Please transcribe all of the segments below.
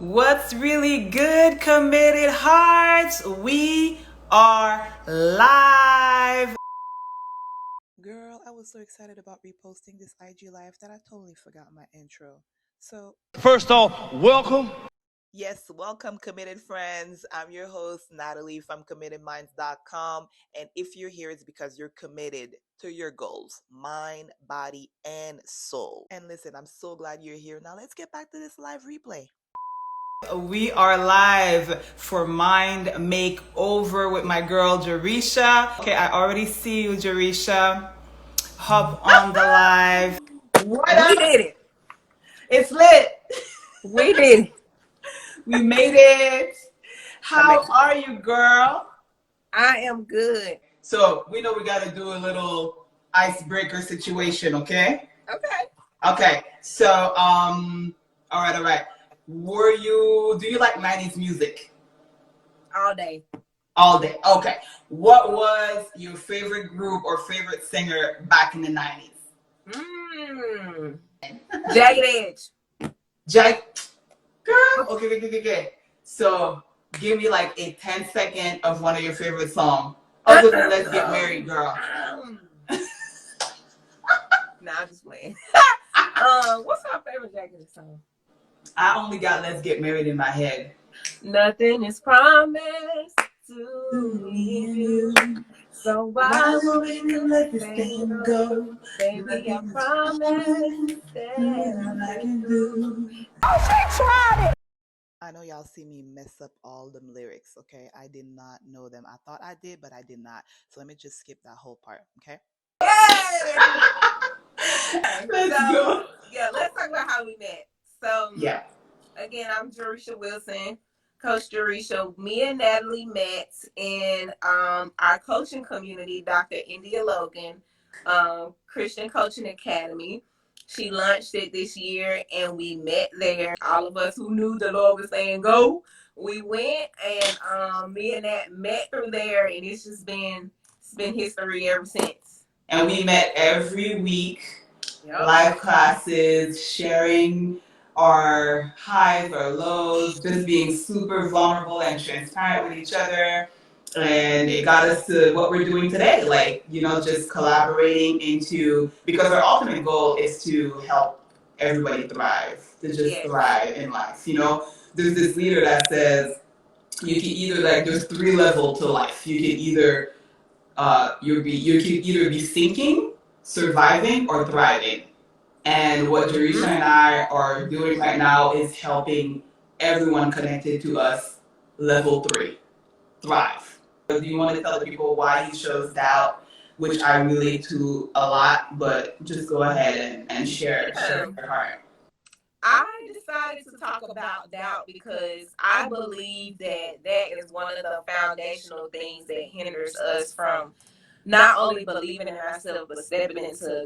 What's really good, committed hearts? We are live. Girl, I was so excited about reposting this IG live that I totally forgot my intro. So, First off, welcome. yes, welcome, committed friends. I'm your host, Natalie from committedminds.com. And if you're here, it's because you're committed to your goals, mind, body, and soul. And listen, I'm so glad you're here. Now, let's get back to this live replay. We are live for Mind Makeover with my girl Jerisha. Okay, I already see you, Jerisha. Hop on the live. We did it. It's lit. We did it. We made it. How are you, girl? I am good. So we know we gotta do a little icebreaker situation, okay? Okay. So all right. Do you like 90s music? All day. All day. Okay. What was your favorite group or favorite singer back in the 90s? Jagged Edge. Girl. Okay. So give me like a 10-second of one of your favorite songs. Other than Let's Get Married, girl. Nah, I'm just playing. What's my favorite Jagged Edge song? I only got Let's Get Married in my head. Nothing is promised to me and you. So why would we let this thing go? Baby, I promise that I can do. Oh, she tried it! I know y'all see me mess up all them lyrics, okay? I did not know them. I thought I did, but I did not. So let me just skip that whole part, okay? Let's go. Yeah, let's talk about how we met. So, Yeah. Again, I'm Jerisha Wilson, Coach Jerisha. Me and Natalie met in our coaching community, Dr. India Logan, Christian Coaching Academy. She launched it this year, and we met there. All of us who knew the Lord was saying go, we went, and me and Nat met through there, and it's been history ever since. And we met every week, live classes, sharing our highs, our lows, just being super vulnerable and transparent with each other. And it got us to what we're doing today, like, just collaborating because our ultimate goal is to help everybody thrive, to just thrive in life. There's this leader that says you can either, like, there's 3 levels to life. You can either you can either be sinking, surviving, or thriving. And what Jerisha and I are doing right now is helping everyone connected to us level 3, thrive. Do you want to tell the people why you chose doubt, which I relate to a lot, but just go ahead and share your heart. I decided to talk about doubt because I believe that is one of the foundational things that hinders us from not only believing in ourselves, but stepping into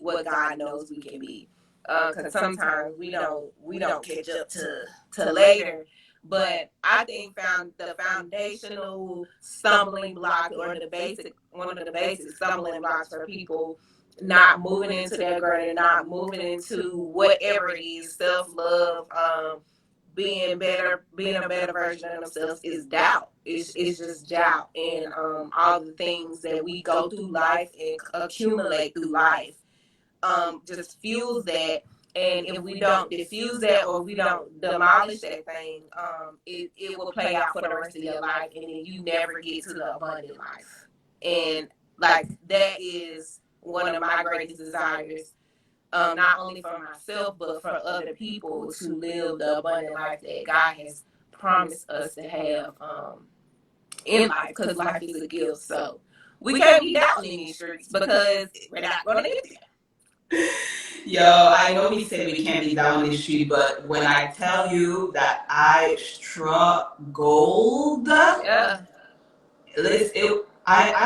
what God knows we can be. Because sometimes we don't catch up to later. But I think the foundational stumbling block, or one of the basic stumbling blocks for people not moving into their greater, not moving into whatever it is, self-love, being a better version of themselves, is doubt. It's just doubt, and all the things that we go through life and accumulate through life just fuels that. And if we don't diffuse that, or we don't demolish that thing, it will play out for the rest of your life, and then you never get to the abundant life. And like, that is one of my greatest desires, not only for myself but for other people, to live the abundant life that God has promised us to have in life, because life is a gift. So we can't be doubting in these streets, because we're not going to get there. Yo, I know we say we can't be down in the street, but when I tell you that I struggled, I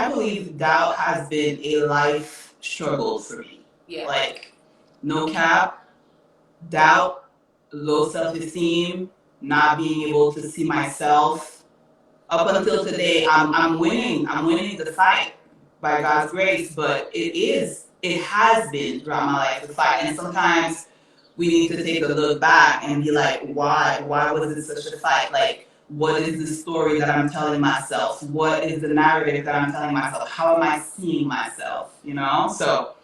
believe doubt has been a life struggle for me. Yeah. Like, no cap, doubt, low self-esteem, not being able to see myself. Up until today, I'm winning the fight by God's grace, but it is it has been throughout my life a fight, and sometimes we need to take a look back and be like, why was it such a fight? Like, what is the story that I'm telling myself? What is the narrative that I'm telling myself? How am I seeing myself? You know, so.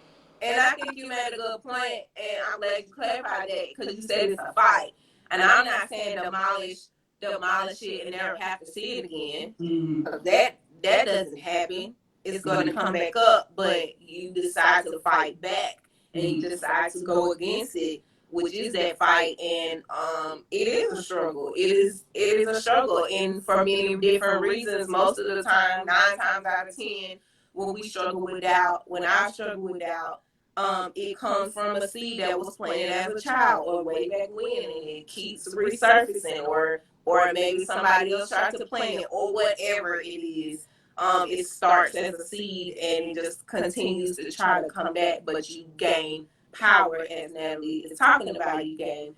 And I think you made a good point, and I'm glad you clarified that because you said it's a fight. And I'm not saying demolish it and never have to see it again. Mm-hmm. That doesn't happen. It's going to come back up, but you decide to fight back, and you decide to go against it, which is that fight. And it is a struggle. It is a struggle, and for many different reasons. Most of the time, 9 times out of 10, when we struggle with doubt, when I struggle with doubt, it comes from a seed that was planted as a child or way back when, and it keeps resurfacing, or maybe somebody else tried to plant it, or whatever it is. It starts as a seed and it just continues to try to come back, but you gain power, as Natalie is talking about. You gain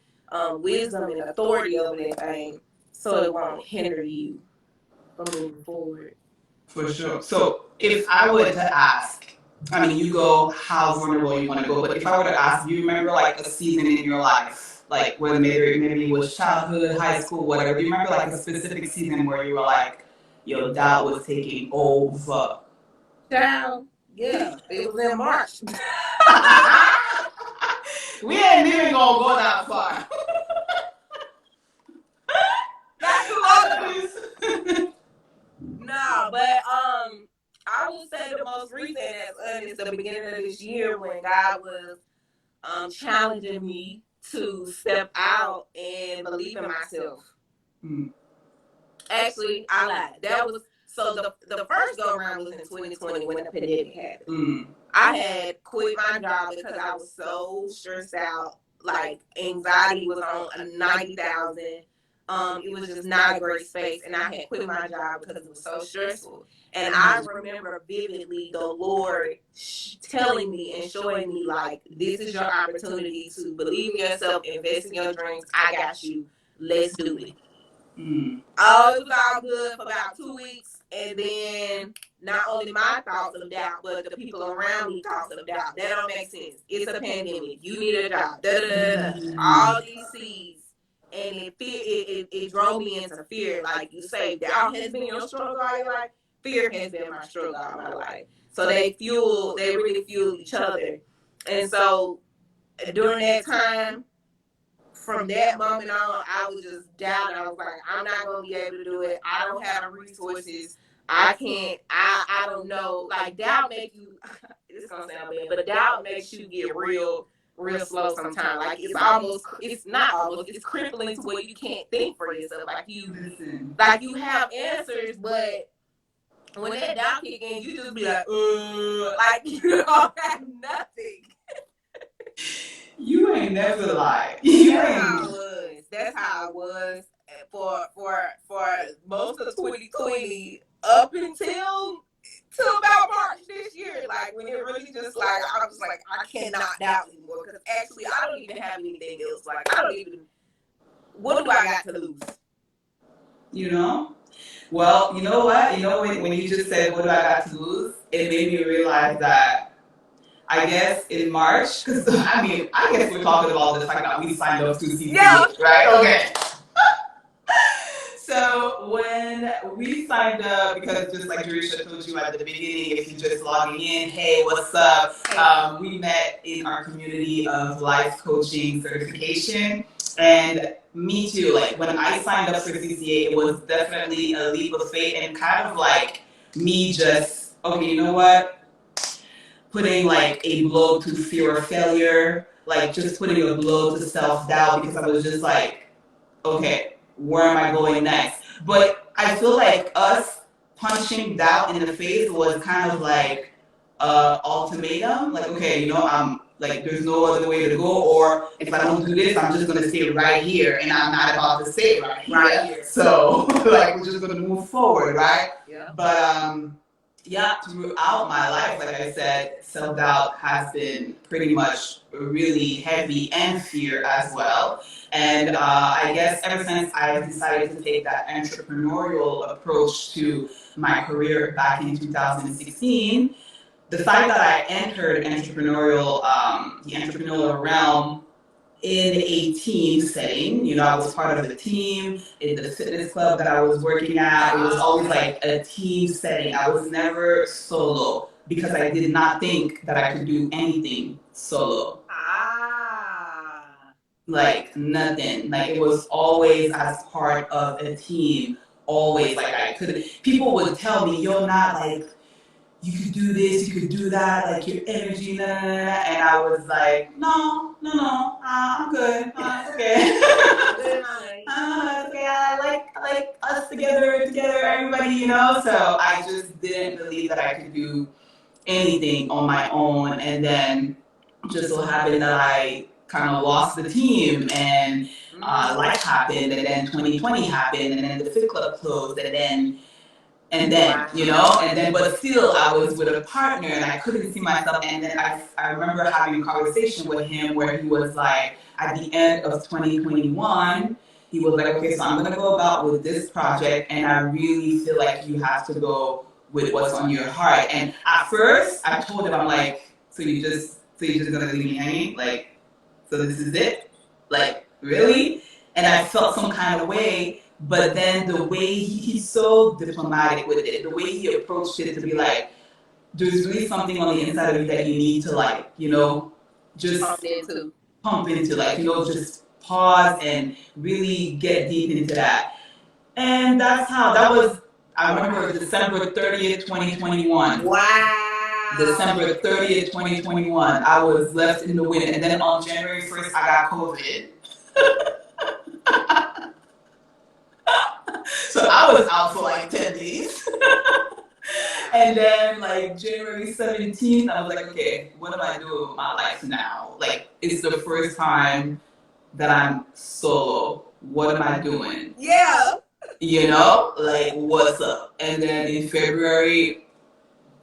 wisdom and authority over that thing, so it won't hinder you from moving forward. For sure. So if I were to ask, I mean, you go how vulnerable you want to go, but if I were to ask, do you remember like a season in your life, like whether maybe it was childhood, high school, whatever, do you remember like a specific season where you were like, your doubt was taking over? Child, yeah, it was in March. We ain't even gonna go that far. That's too long. No, but I would say the most recent is the beginning of this year when God was challenging me to step out and believe in myself. Actually, I lied. That was so the first go around was in 2020 when the pandemic happened. I had quit my job because I was so stressed out. Like anxiety was on 90,000. It was just not a great space, and I had quit my job because it was so stressful. And I remember vividly the Lord telling me and showing me, like, this is your opportunity to believe in yourself, invest in your dreams. I got you. Let's do it. Oh, it was all good for about 2 weeks, and then not only my thoughts of doubt, but the people around me thoughts of doubt. That don't make sense. It's a pandemic. You need a job. All these seeds. And it drove me into fear. Like you say, doubt has been your struggle all your life. Fear has been my struggle all my life. So they really fuel each other. And so during that time, from that moment on, I was just doubting. I was like, I'm not going to be able to do it. I don't have the resources. I can't, I don't know. Like doubt makes you, it's going to sound bad, but doubt makes you get real slow sometimes. Like it's crippling to where you can't think for yourself. Like you have answers, but when that doubt kick in, you just be like you don't have nothing. You ain't never lied. That's how it was for most of 2020 up until about March this year. Like when it really just like I was like I cannot doubt anymore because actually I don't even have anything else. Like what do I got to lose? You know? Well, you know what? You know when you just said what do I got to lose, it made me realize that I guess in March, because I guess we're talking about the fact that we signed up to CCA, right? Okay. So when we signed up, because just like Jerisha told you at the beginning, if you're just logging in, hey, what's up? We met in our community of life coaching certification. And me too, like when I signed up for CCA, it was definitely a leap of faith and kind of like me just, okay, you know what? Putting like a blow to fear of failure, like just putting a blow to self-doubt because I was just like, okay, where am I going next? But I feel like us punching doubt in the face was kind of like ultimatum. Like, okay, you know, I'm like, there's no other way to go, or if I don't do this, I'm just gonna stay right here, and I'm not about to stay right here. So, like, we're just gonna move forward, right? Yeah. But yeah, throughout my life, like I said, self-doubt has been pretty much really heavy and fear as well. And I guess ever since I decided to take that entrepreneurial approach to my career back in 2016, the fact that I entered the entrepreneurial realm in a team setting. You know, I was part of the team in the fitness club that I was working at. It was always like a team setting. I was never solo because I did not think that I could do anything solo. Like nothing. Like it was always as part of a team. Always like I could. People would tell me, "You're not like." You could do this, you could do that, like your energy, nah, nah, nah, nah. And I was like, no, I'm good, it's okay. It's okay, I like us together, everybody, you know? So I just didn't believe that I could do anything on my own. And then just so happened that I kind of lost the team and life happened, and then 2020 happened, and then the Fit Club closed, and then, you know, and then, but still, I was with a partner and I couldn't see myself. And then I remember having a conversation with him where he was like, at the end of 2021, he was like, okay, so I'm going to go about with this project. And I really feel like you have to go with what's on your heart. And at first, I told him, I'm like, so you're just going to leave me hanging? Like, so this is it? Like, really? And I felt some kind of way. But then the way he's so diplomatic with it, the way he approached it to be like, there's really something on the inside of you that you need to like, you know, just pump into, like, you know, just pause and really get deep into that. And that's how, that was, I remember December 30th, 2021. Wow. December 30th, 2021, I was left in the wind. And then on January 1st, I got COVID. So I was out for like 10 days. And then like January 17th, I was like, okay, what am I doing with my life now? Like, it's the first time that I'm solo. What am I doing? Yeah. You know, like, what's up? And then in February,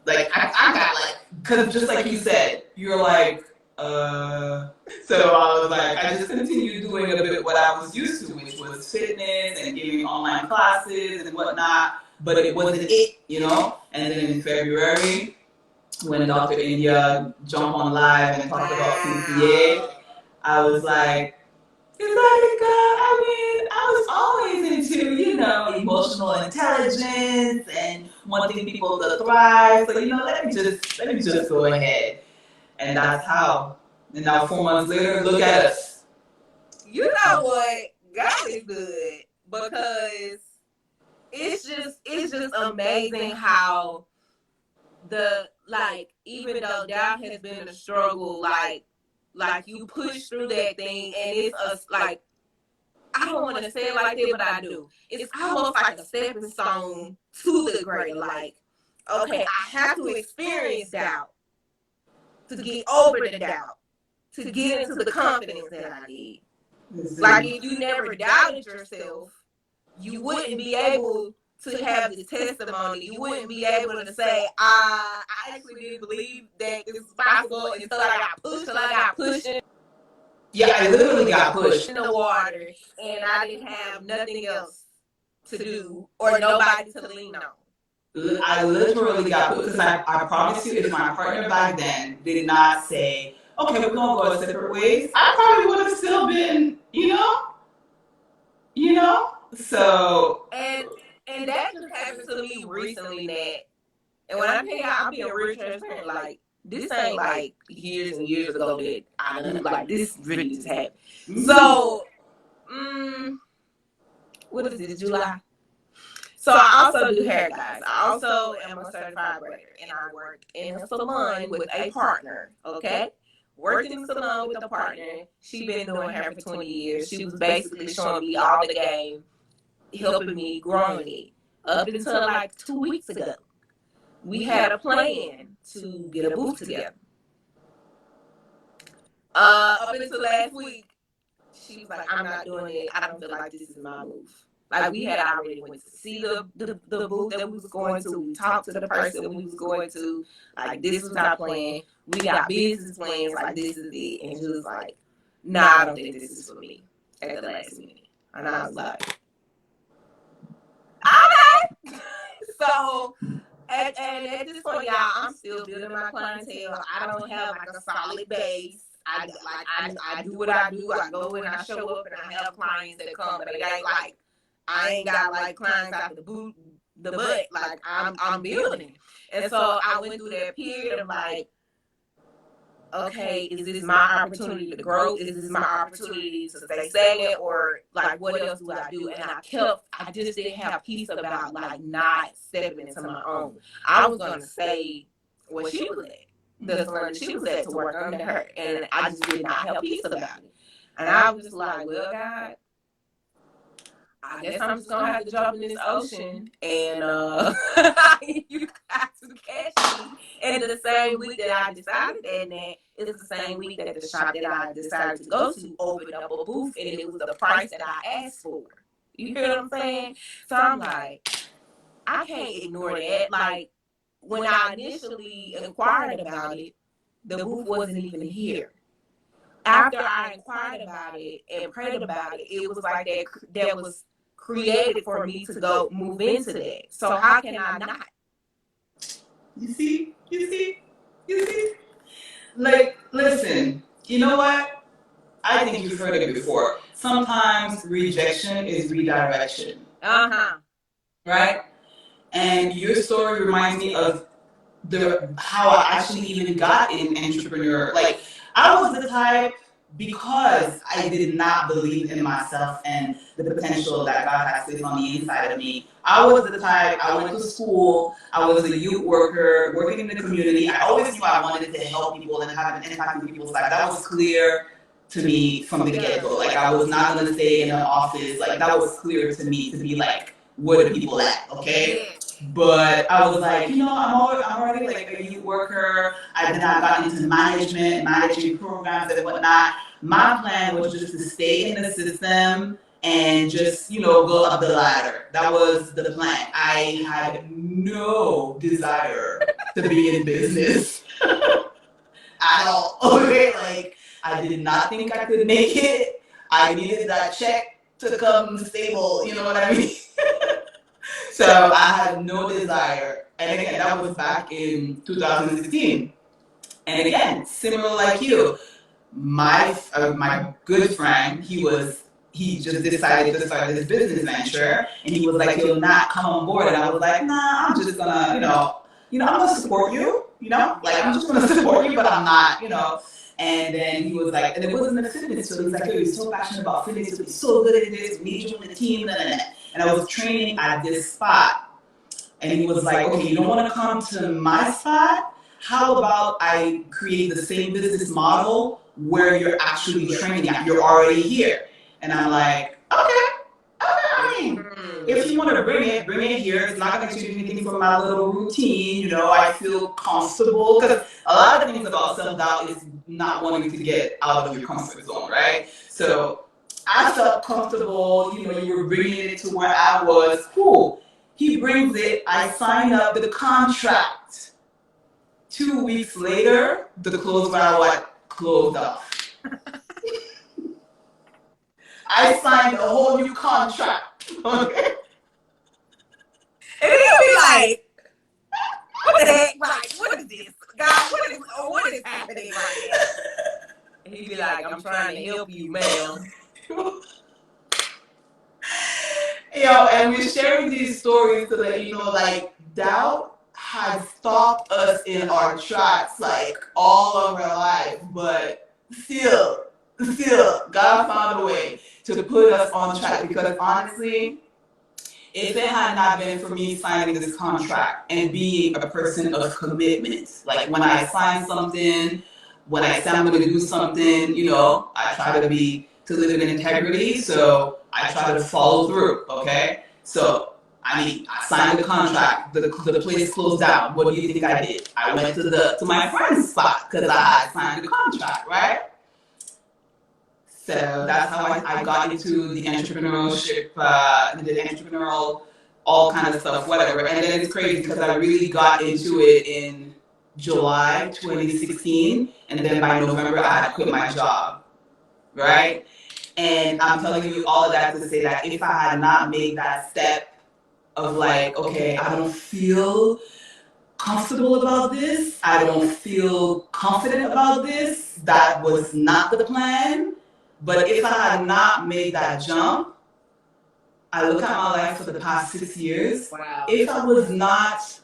like, I got like, because just like you said, you're like, so I was like, I just continued doing a bit what I was used to, which was fitness and giving online classes and whatnot, but it wasn't it, you know? And then in February, when Dr. India jumped on live and talked about CCA, I was like, is that God? I mean, I was always into, you know, emotional intelligence and wanting people to thrive. So, you know, let me just go ahead. And that's how. And now 4 months later, look at us. You know what? God is good, because it's just amazing how even though doubt has been a struggle, like you push through that thing, and it's us, like, I don't want to say it like that, but I do. It's almost like a stepping stone to the greater. Like, okay, I have to experience doubt to get over the doubt, to get into the confidence that I need. Like, if you never doubted yourself, you wouldn't be able to have this testimony. You wouldn't be able to say, I actually didn't believe that this was possible until I got pushed. Yeah, I literally got pushed in the water, and I didn't have nothing else to do or nobody to lean on. I literally got pushed, because I promise you, if my partner back then did not say, okay, we're going to go separate ways, I probably would have still been, you know? So. And that just happened to me recently, Nat. And when I tell you, I'm being real transparent, like, this ain't like years and years ago that I knew, like, this really just happened. So, what is this, July? So I also do hair, guys. I also am a certified braider, and I work in a salon with a partner, okay? Worked in the salon with a partner. She's been doing hair for 20 years. She was basically showing me all the game, helping me, growing me. Up until like 2 weeks ago, we had a plan to get a booth together. Up until last week, she was like, I'm not doing it. I don't feel like this is my move. Like, we had already went to see the booth that we was going to. We talked to the person we was going to. Like, this was our plan. We got business plans. Like, this is it. And she was like, nah, I don't think this is for me at the last minute. And I was like, okay. So, And at this point, y'all, I'm still building my clientele. I don't have like a solid base. I do what I do. I go and I show up and I have clients that come, but it ain't like I ain't got like clients out the butt. Like I'm building. And so I went through that period of like, okay, is this my opportunity to grow? Is this my opportunity to stay stagnant, or like what else do I do? And I just didn't have peace about like not stepping into my own. I was gonna stay where she was at, the salon she was at, to work under her, and I just did not have peace about it. And I was just like, well, God, I guess I'm just gonna have to jump in this ocean, and you got to catch me. And the same week that I decided that, it's the same week that the shop that I decided to go to opened up a booth, and it was the price that I asked for. You hear what I'm saying? So I'm like, I can't ignore that. Like, when I initially inquired about it, the booth wasn't even here. After I inquired about it and prayed about it, it was like that was created for me to go move into that. So how can I not? You see? Like, listen, you know what? I think you've heard it before. Sometimes rejection is redirection. Right? And your story reminds me of how I actually even got in entrepreneur. Like, I was the type, because I did not believe in myself and the potential that God has placed on the inside of me. I was the type, I went to school, I was a youth worker, working in the community. I always knew I wanted to help people and have an impact on people's lives. That was clear to me from the get-go. Like, I was not going to stay in an office. Like, that was clear to me, to be like, where the people at, okay? But I was like, I'm already like a youth worker. I've gotten into management, managing programs and whatnot. My plan was just to stay in the system and just, go up the ladder. That was the plan. I had no desire to be in business at all. Okay, like, I did not think I could make it. I needed that check to come stable. You know what I mean? So I had no desire. And again, that was back in 2016. And again, similar like you, my good friend, he just decided to start this business venture, and he was like, "You'll not come on board." And I was like, "Nah, I'm just gonna, I'm gonna support you, like, I'm just gonna support you, but I'm not." And then he was like, and it wasn't a fitness, so he was like, "Yo, you're so passionate about fitness, you're so good at this, we need you on the team." And I was training at this spot. And he was like, "Okay, you don't want to come to my spot? How about I create the same business model where you're actually training at? You're already here." And I'm like, okay. I mean, if you want to bring it here. It's not going to change anything from my little routine. I feel comfortable. Because a lot of the things about self-doubt is not wanting to get out of your comfort zone, right? So I felt comfortable. You were bringing it to where I was. Cool. He brings it. I signed up the contract. 2 weeks later, the clothes were closed off. I signed a whole new contract. Okay. And he'll be like, "What the heck? Like, what is this? God, what is happening right now?" And he'd be like, "I'm trying to help you, ma'am." And we're sharing these stories so that, like, doubt has stopped us in our tracks, like, all of our life. But still, God found a way to put us on track, because honestly, if it had not been for me signing this contract and being a person of commitment, like, when I sign something, when I say I'm going to do something, I try to live in integrity, so I try to follow through, okay? So, I signed the contract, the place closed down. What do you think I did? I went to my friend's spot because I had signed the contract, right? So that's how I got into the entrepreneurship, the entrepreneurial, all kind of stuff, whatever. And then it's crazy because I really got into it in July 2016, and then by November I had quit my job, right? And I'm telling you all of that to say that if I had not made that step of like, okay, I don't feel comfortable about this. I don't feel confident about this. That was not the plan. But if I had not made that jump, I look at my life for the past 6 years. Wow. If I was not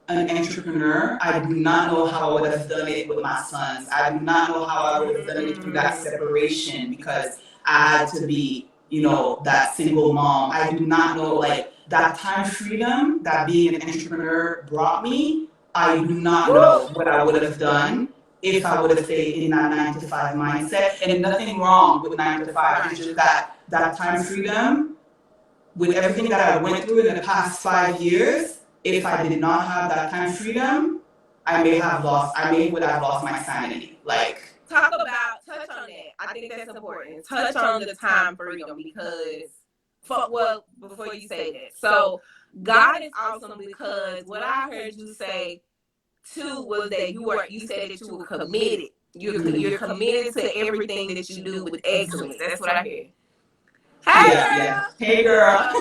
an entrepreneur, I do not know how I would have done it with my sons. I do not know how I would have done it through that separation because I had to be, that single mom. I do not know, like, that time freedom that being an entrepreneur brought me. I do not know what I would have done if I would have stayed in that 9 to 5 mindset. And nothing wrong with 9 to 5. It's just that time freedom with everything that I went through in the past 5 years. If I did not have that time freedom, I would have lost my sanity. Like, touch on that. I think that's important. Touch on the time freedom because, before you say that. So, God is awesome because what I heard you say too was that you said that you were committed. You're committed to everything that you do with excellence. That's what I hear. Hey, yeah. Hey, girl.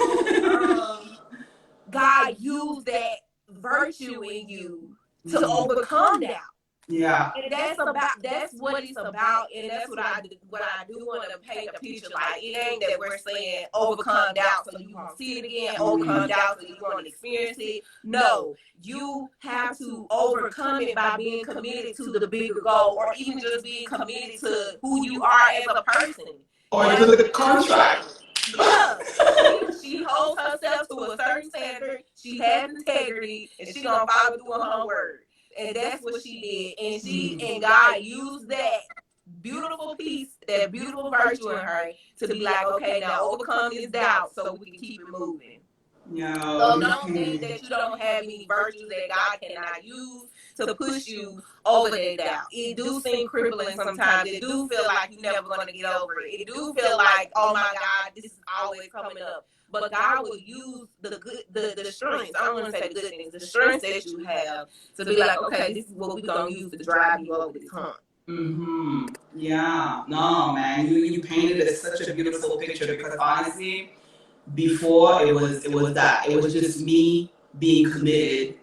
God used that virtue in you to overcome doubt. Yeah. And that's what it's about, and that's what I do want to paint a picture. Like, it ain't that we're saying overcome doubt so you won't see it again, overcome doubt so you won't experience it. No, you have to overcome it by being committed to the bigger goal, or even just being committed to who you are as a person. Or to the contract. Yeah. She holds herself to a certain standard, she has integrity, and she gonna follow through on her word. And that's what she did. And God used that beautiful piece, that beautiful virtue in her to be like, okay, now overcome this doubt so we can keep it moving. So don't think that you don't have any virtues that God cannot use to push you over that doubt. It do seem crippling sometimes. It do feel like you're never going to get over it. It do feel like, oh my God, this is always coming up. But God will use the strengths. I don't want to say the good things, the strengths that you have to be like, okay, this is what we're going to use to drive you over this hump. Yeah. No, man. You painted it such a beautiful picture because honestly, before it was just me being committed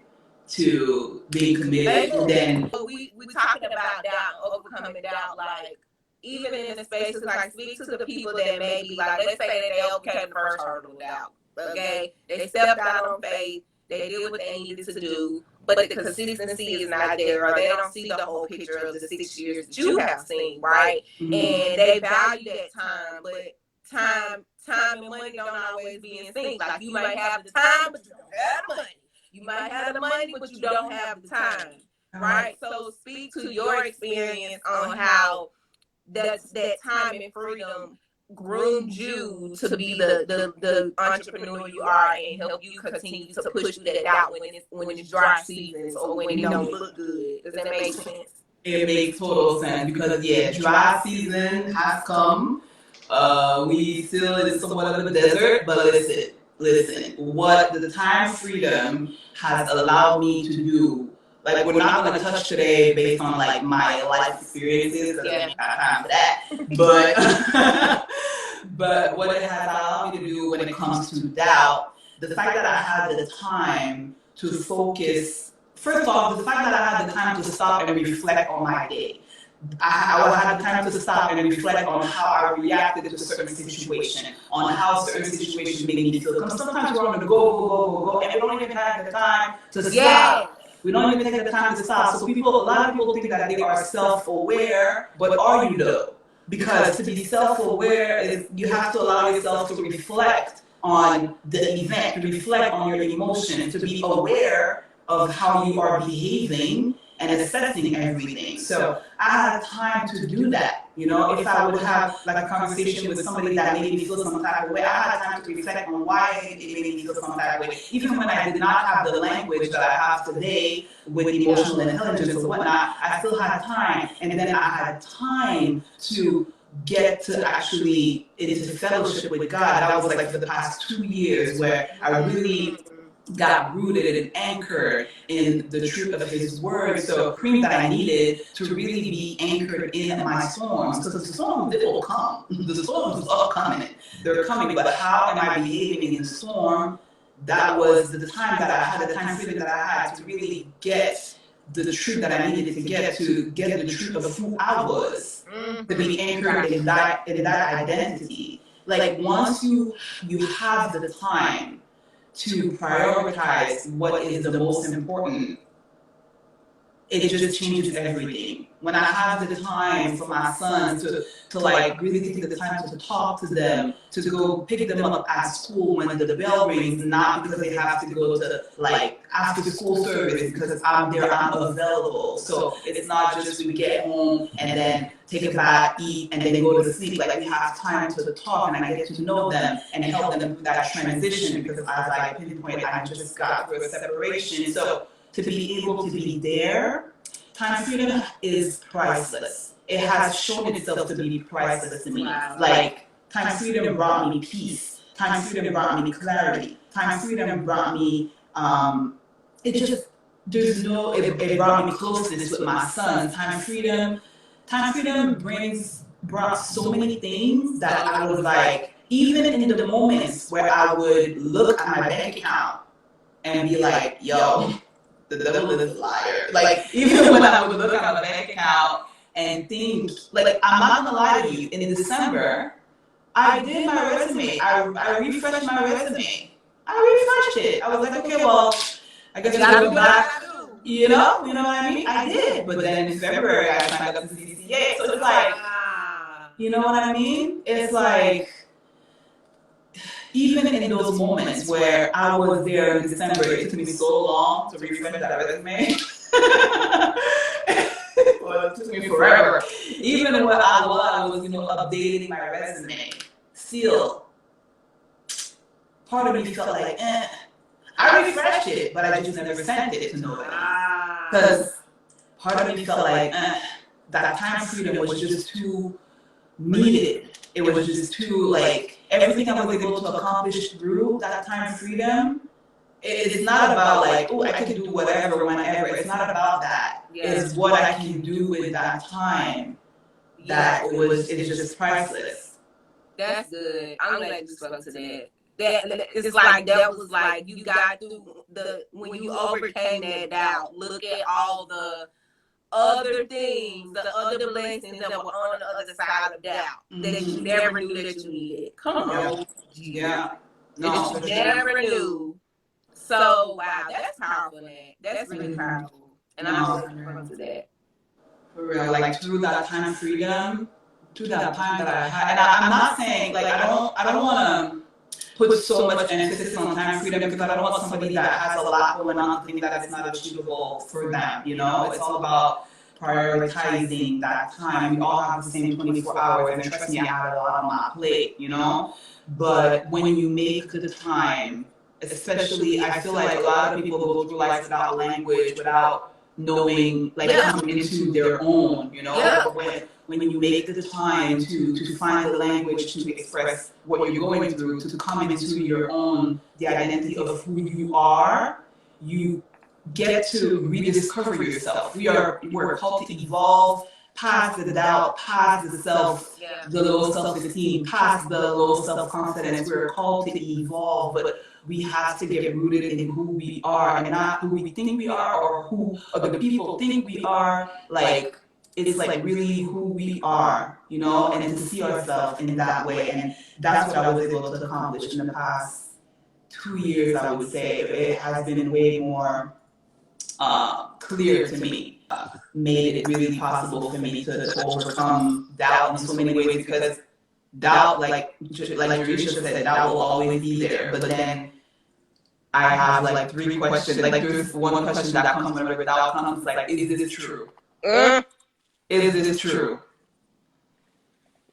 to being committed. And then we talking about doubt, overcoming doubt, like even in the spaces, like speak to the people that may be like, let's say that they overcame the first hurdle of doubt. Okay, they stepped out on faith, they did what they needed to do, but the consistency is not there, or they don't see the whole picture of the 6 years that you have seen, right? And they value that time, but time and money don't always be in sync. Like, you might have the time, but you don't have the money. You might have the money, but you don't have the time, right? So speak to your experience on how that time and freedom groomed you to be the entrepreneur you are, and help you continue to push through that doubt when it's dry seasons or when it don't look good. Does that make sense? It makes total sense because dry season has come. We still in somewhat of a desert, but listen, what the time freedom has allowed me to do. Like, we're not going to touch today based on like my life experiences, because I don't have time for that. But what it has allowed me to do when it comes to doubt, the fact that I had the time to focus. First off, the fact that I had the time to stop and reflect on my day. I had the time to stop and reflect on how I reacted to a certain situation, on how certain situations made me feel. Because sometimes we're on the go, and we don't even have the time to stop. We don't even take the time to stop. So a lot of people think that they are self-aware, but are you though? Because to be self-aware is you have to allow yourself to reflect on the event, to reflect on your emotions, to be aware of how you are behaving and assessing everything. So I had time to do that. If I would have like a conversation with somebody that made me feel some type of way, I had time to reflect on why it made me feel some type of way. Even when I did not have the language that I have today with emotional intelligence or whatnot, I still had time. And then I had time to get to actually into fellowship with God. That was like for the past 2 years where I really got rooted and anchored in the truth of his word. So the cream that I needed to really be anchored in my storms, because the storms, they will come. The storms are coming. They're coming, but how am I behaving in the storm? that was the time that I had, the time freedom that I had to really get the truth that I needed to get the truth of who I was, to be anchored in that identity. Like once you have the time to prioritize what is the most important, it just changes everything. When I have the time for my sons to like really take the time to talk to them, to go pick them up at school when the bell rings, not because they have to go to like after school service, because I'm there, I'm available. So it's not just we get home and then take a bath, eat, and then go to sleep. Like we have time to talk, and I get to know them and help them through that transition, because as I pinpointed, I just got through a separation. So to be able to be there, time freedom is priceless. It has shown itself to be priceless to me. Wow. Like, time freedom brought me peace. Time freedom brought me clarity. Time freedom brought me, it brought me closeness with my son. Time freedom brought so many things that I was like, even in the moments where I would look at my bank account and be like, yo, the devil is a liar. Like, even when I would look at my bank account and think, like, I'm not gonna lie to you, in December, I did my resume. I refreshed my resume. I refreshed it. I was like, okay, well, I guess I go back. You know what I mean? I did. But then in February, I signed up to CCA. So it's like, you know what I mean? It's like, even in those moments where I was there in December, it took me so long to refresh that resume. Well, it took me forever. Even while I was, updating my resume, still, part of me felt like, I refreshed it, but I just never sent it to nobody. Because part of me felt like, that time freedom was just too needed. It was just too, like, everything I was able to accomplish through that time freedom, it's not about like, oh, I can do whatever, whenever. It's not about that. Yeah. It's what I can do with that time that it's just priceless. That's good. I'm glad you spoke to that. It's like that was like you got through when you overcame that doubt. Look at all the other things, the other blessings that were on the other side of doubt that you never knew that you needed. Come on. Yeah. No, that you never knew. So, wow, that's powerful, man. That's really powerful. And I'm glad you spoke to that. For real, like through that time freedom, through that time that I had, and I'm not saying, like, I don't want to put so much emphasis on time freedom, because I don't want somebody that has a lot going on to think that it's not achievable for them, It's all about prioritizing that time. We all have the same 24 hours, and trust me, I have a lot on my plate, But when you make the time, especially, I feel like a lot of people go through life without language, without knowing, like, coming into their own, But when you make the time to find the language to express what you're going through, to come into your own, the identity of who you are, you get to rediscover yourself. We're called to evolve past the doubt, past the the low self-esteem, past the low self-confidence. We're called to evolve, but we have to get rooted in who we are, and not who we think we are, or who other people think we are. Like, it's like really who we are, and to see ourselves in that way. And that's what I was able to accomplish in the past 2 years, I would say. It has been way more clear to me, made it really possible for me to overcome doubt in so many ways, because doubt, like Jerisha said, doubt will always be there. But then I have like 3 questions. Like, there's one question that comes whenever doubt comes, like, is this true? Is this true?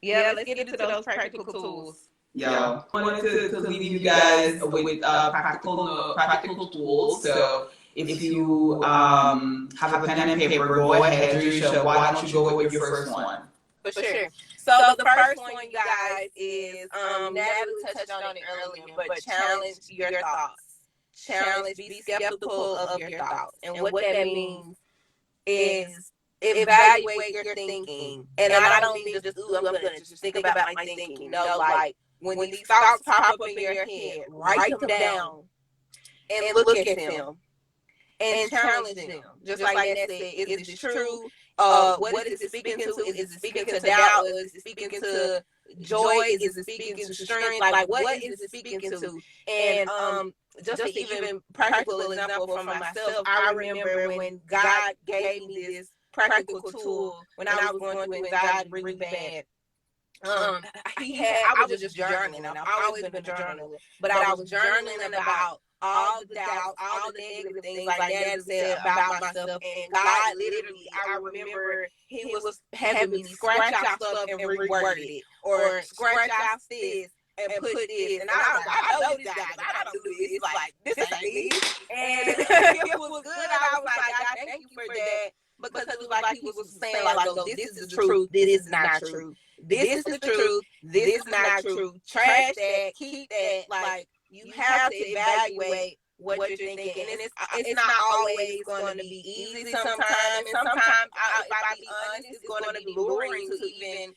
Yeah, let's get into those practical tools. I wanted to leave you guys with practical tools. So if you have a pen and paper, go ahead, Jerisha. Why don't you go with your first one? For sure. So the first one, you guys, is Natalie touched on it earlier, but challenge your thoughts. Be skeptical of your thoughts. And what that means is evaluate your thinking. And I don't mean just, I'm going to just think about my thinking. No, like, when these thoughts pop up in your head, write them down. and look at them and challenge them. Just like that said, is this true? What is it speaking to? Is it speaking to doubt? Is it speaking to joy? Is it speaking to strength? Like, what is it speaking to? And just to even practical example from myself, I remember when God gave me this practical tool when I was going through anxiety really bad. I was just journaling. I've always been a journaler, but I was journaling about all the doubts, all the negative things like Dad said about myself. And God literally, I remember He was having me scratch out stuff and reword it, or scratch out this and put this. And I was like, I know this guy, I don't do this. Like, this ain't me. And it was good. I was like, God, thank you for that. Because it was like He was saying, like, no, this is the truth. This is not true. This is the truth. This is not true. Trash that. Keep that. Like, you have to evaluate what you're thinking. And it's not always going to be easy sometimes. And sometimes, if I be honest, it's going to be luring to even,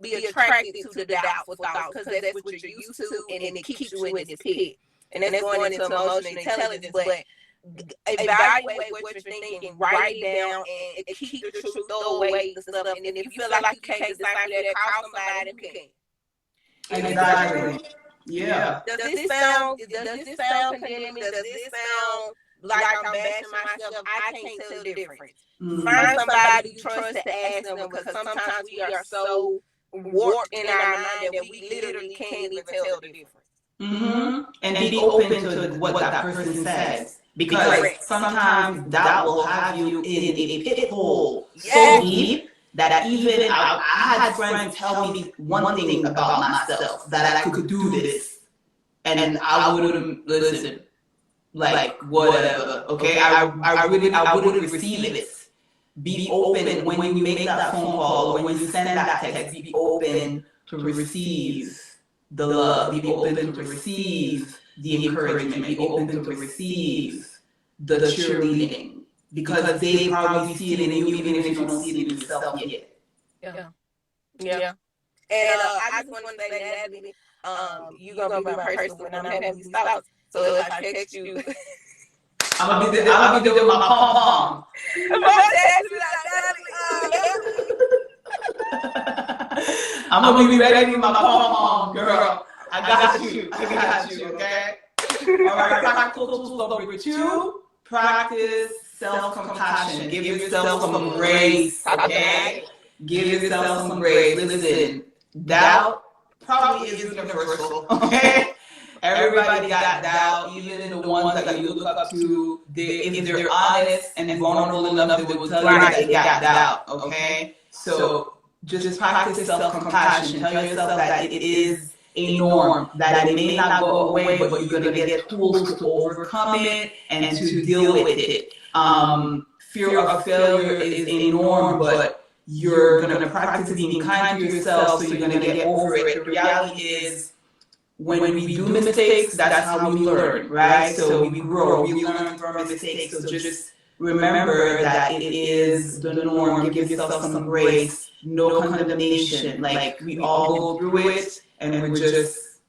be attracted to the doubtful thoughts, because that's what you're used to, and it keeps you in this pit. And that's going into emotional intelligence. But evaluate what you're thinking, write it down, and keep the truth, throw away the stuff. And if you feel like you can't decipher that, call somebody who can. Exactly. Yeah. Does this sound condemning? Does this sound like I'm bashing myself? I can't tell the difference. Find somebody you trust to ask them, because sometimes we are so warped in our mind that we literally can't even tell the difference. Mm-hmm. And be open to what that person says. Because sometimes that will have you in a pit hole so deep that even I had friends tell me one thing about myself, that I could do this, and I wouldn't listen. Like, whatever, okay? I wouldn't receive it. Be open when you make that phone call or when you send that text. Be open to receive the love. Be open to receive the encouragement. Be open to receive the cheerleading, because they probably see it in you, even if you don't see it in yourself yet. Yeah. And I just want to say that you're gonna be my person when I'm having these thoughts. So if I text you, I'm gonna be there with my pom pom. I'm gonna be ready with my pom pom, girl. I got you. Okay. All right. Practical tools number 2. Practice self-compassion. Give yourself some grace. Okay. Give yourself some grace. Listen, doubt probably is universal. Okay. Everybody got doubt, even the ones that you look up to. If they're honest and vulnerable enough, they will tell you that they got doubt. Okay. So just practice self-compassion. Tell yourself that it is a norm, that it may not go away, but you're going to get tools to overcome it and to deal with it. Fear of failure is a norm, but you're going to practice being kind to yourself, so you're going to get over it. The reality is, when we do mistakes, that's how we learn, right? So we grow, we learn from our mistakes. So just remember that it is the norm. Give yourself some grace, no condemnation. Like, we all go through it, and we're just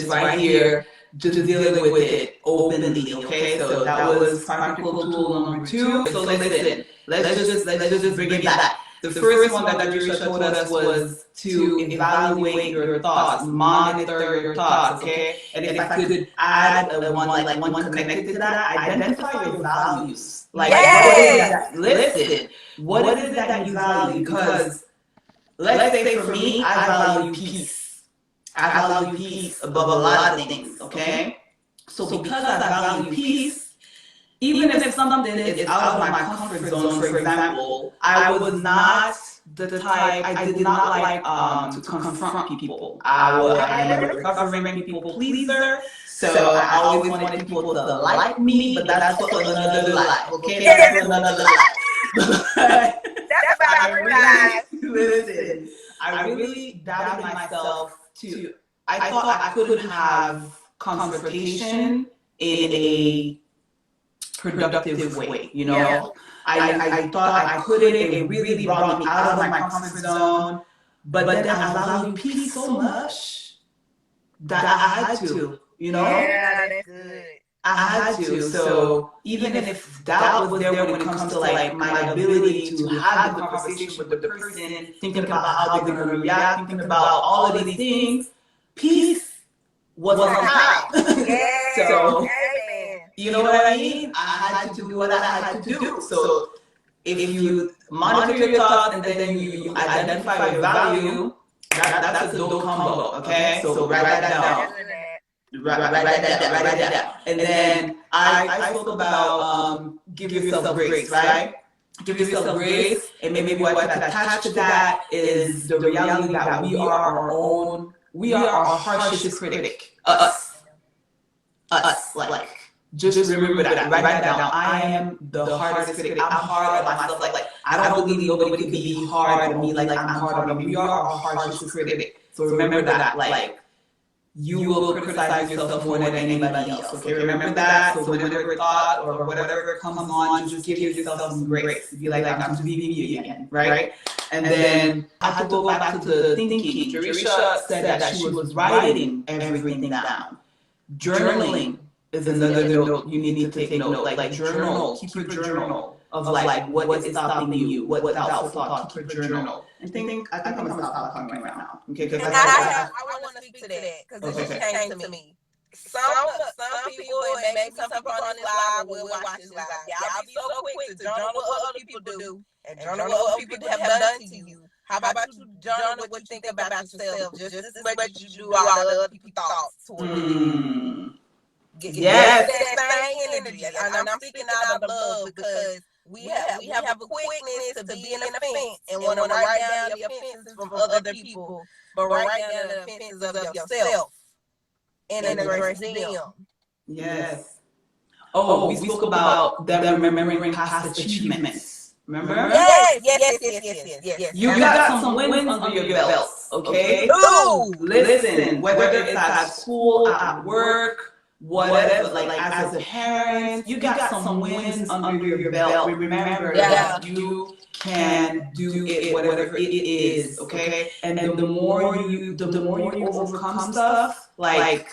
right here just dealing with it openly. Okay, so that was practical tool number 2. So listen, let's just bring it back. The first one that Jerisha told us was to evaluate your thoughts, monitor your thoughts. Okay, and if I could add one connected to that, identify your values. Like, what is that? Listen, what is it that you value? Because let's say for me, I value peace. I value peace above a lot of things, okay? So because I value peace, even if something is out of my comfort zone, for example, I was not the type, I did not like to confront people. I am a recovering people pleaser, so I always wanted people to like me, but that's for another life, okay? That's for another life. That's about real life. Listen, I really doubted myself. I thought I could have confrontation in a productive way, you know? Yeah. I thought I couldn't. It really brought me out of my comfort zone. But then I value peace so much that I had to, you know? Yeah, that's good. I had to. So even if doubt was there when it comes to like my ability to have the conversation with the person, thinking about how they're going to react, thinking about all of these things, peace was on top. Yeah. So, Amen. you know what I mean? I had to do what I had to do. So if you monitor your thoughts and then you identify your value, that's a dope combo, okay? So write that down. Write that down. And then I spoke about give yourself grace, right? Give yourself grace, and maybe what can attach to that is the reality that we are our harshest critic. Us, like. Just remember that. Write that down. I am the hardest critic. I'm hard on myself. Like I don't believe nobody could be hard on me like I'm hard on me. We are our harshest critic. So remember that. Like you will criticize yourself more than anybody else. Okay, remember that. So whenever a thought or whatever comes on, just give yourself some grace. Be like, I'm just being me again, right? And then I have to go back to the thinking. Jerisha said that she was writing everything down. Journaling is another note you need to take note. Like journal, keep a journal of like what is stopping you, what doubtful thought, keep a journal. I think I'm gonna stop talking right now. Okay, because I want to speak to that because this came to me. Some people, and maybe some people on this live will watch this live. Y'all be so quick to journal what other people do and journal what other people have done to you. How about you journal what you think about yourself just as much as you do all the other people's thoughts towards you. Yes, that same energy. And I'm speaking out of love because we have a quickness to be in offense and want to write down the offenses from other people, but write down the offenses of yourself and address them. Yes. Oh, we spoke about them remembering past achievements. Remember? Yes. You got some wins under your belt, okay? Ooh, listen, whether it's at school, at work, whatever, like as a parent, you got some wins under your belt. Remember that you can do it, whatever it is, okay? And the more you overcome stuff, like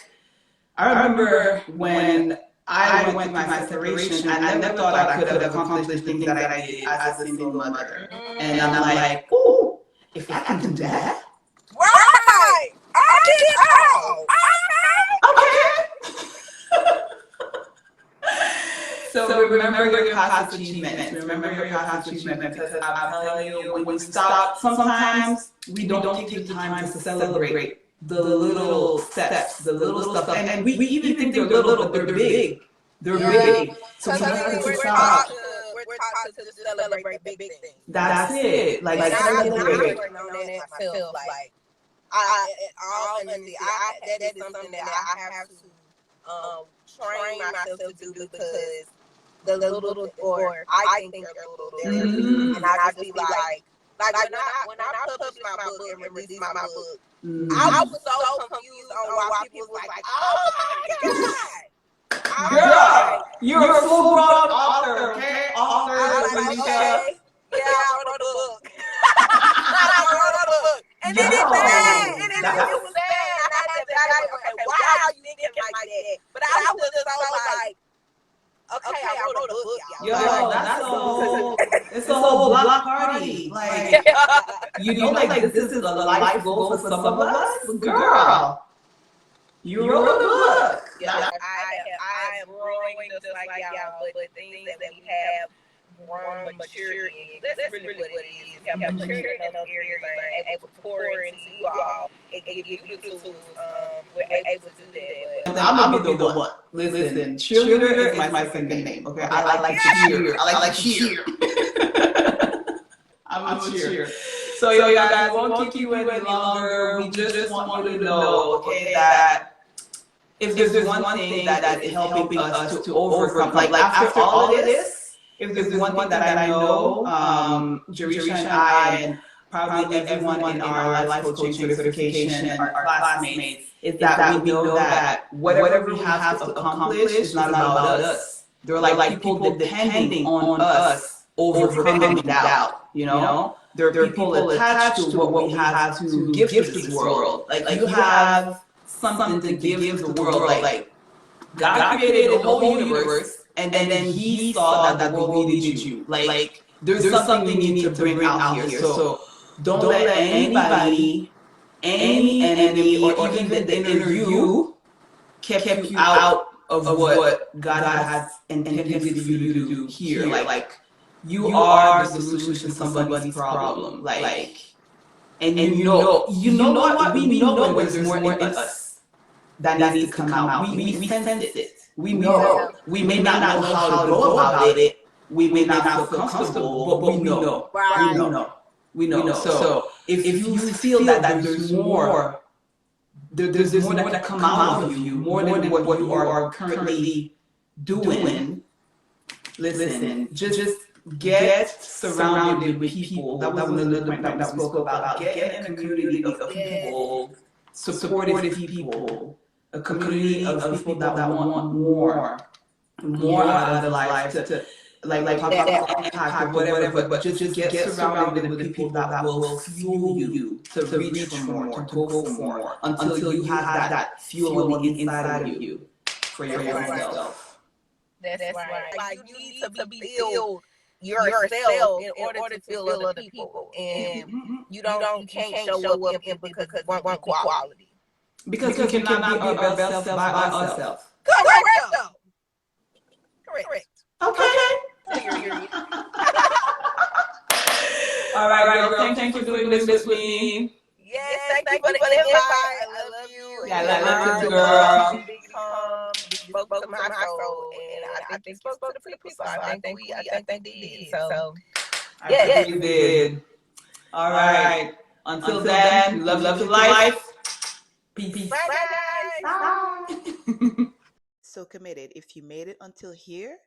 I remember when I went through my separation, I never thought I could have accomplished the things that I did as a single mother. And I'm like, ooh, if I can do that, right? I did it all. Okay. So remember your past achievements. Remember your past achievements because I'm telling you, when we stop, sometimes we don't take the time to celebrate the little steps, the little stuff, and we even think they're little, but they're big. They're big. So we have to stop. We're taught to celebrate big things. That's it. Like celebrate. Like that is something that I have to train myself to do because the little, or I think they're little, and I just be like when I published my book and released my book, I was so confused on why people was like, oh my God. Girl, you're a full-blown author, okay? Author, okay. Yeah, I wrote a book. I wrote a book. And then it was sad. And then it was sad. And I had to evaluate, okay, why are you thinking like that? But I was just so like, okay, I wrote a book, y'all. Yo, it's a whole block party. Like, you know, like this is a life goal for some of us? Girl, you wrote a book. Yeah, I am growing just like y'all, but things that we have grown mature in. That's really what it is. We have matured in those areas and able to pour into you all and give you the tools. We're able to do that. I'm gonna be the one. Listen, cheerleader is my second name. Okay, I like to cheer. I like to cheer. I'm a cheer. So yo guys, we won't keep you any longer. We just want you to know, okay, that if there's one thing that is helping us to overcome, like after all of this, if there's one thing that I know, Jerisha and I, and probably everyone in our life coaching certification and our classmates, is that we know that whatever we have to accomplish is not about us. There are like people depending on us overcoming doubt, you know? There are people attached to what we have to give to this world. Like you have something to give to the world. Like God created the whole universe, and then He saw that the world needed you. Like, there's something you need to bring out here. So don't let anybody, any enemy, or even the inner you kept you out of what God has intended for you to do here. Like, you are the solution to somebody's problem. Like, and you know what? We know when there's more in us that needs to come out. We sense it. We know. We may not know how to go about it. We may not feel comfortable, but we know. Right. We know. So if you feel that there's more, there's more that can come out of you, more than what you are currently doing. Listen, just get surrounded with people. That was another point that we spoke about. Get in a community of people, supportive people, a community of people that want more out of life, to like talk about impact or whatever, but just get surrounded with people that will fuel you to reach for more, to go for more, until you have that fuel on the inside of you for your own self. That's right. Like you need to be filled yourself in order to feel other people, and you can't show up empty because one quality. Because we cannot be our best self by ourselves. Correct. Correct. Okay. Period. All right, girl. Thank you for doing this with me. Yes, thank you for the invite. I love you. Yeah, I love you, girl. You spoke to my soul, and I think you spoke to the people. So I think we did. So I think we did. All right. Until then, love to life. Peace. bye, guys. Bye. So committed. If you made it until here,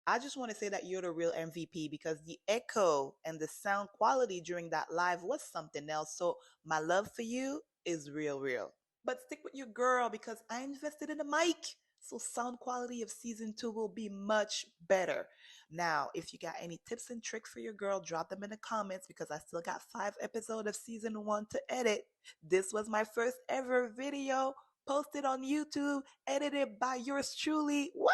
I just want to say that you're the real MVP, because the echo and the sound quality during that live was something else. So my love for you is real, real. But stick with your girl, because I invested in a mic. So sound quality of season 2 will be much better. Now, if you got any tips and tricks for your girl, drop them in the comments, because I still got 5 episodes of season 1 to edit. This was my first ever video posted on YouTube, edited by yours truly. What?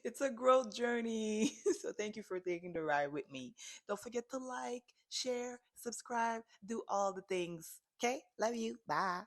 It's a growth journey. So thank you for taking the ride with me. Don't forget to like, share, subscribe, do all the things. Okay? Love you. Bye.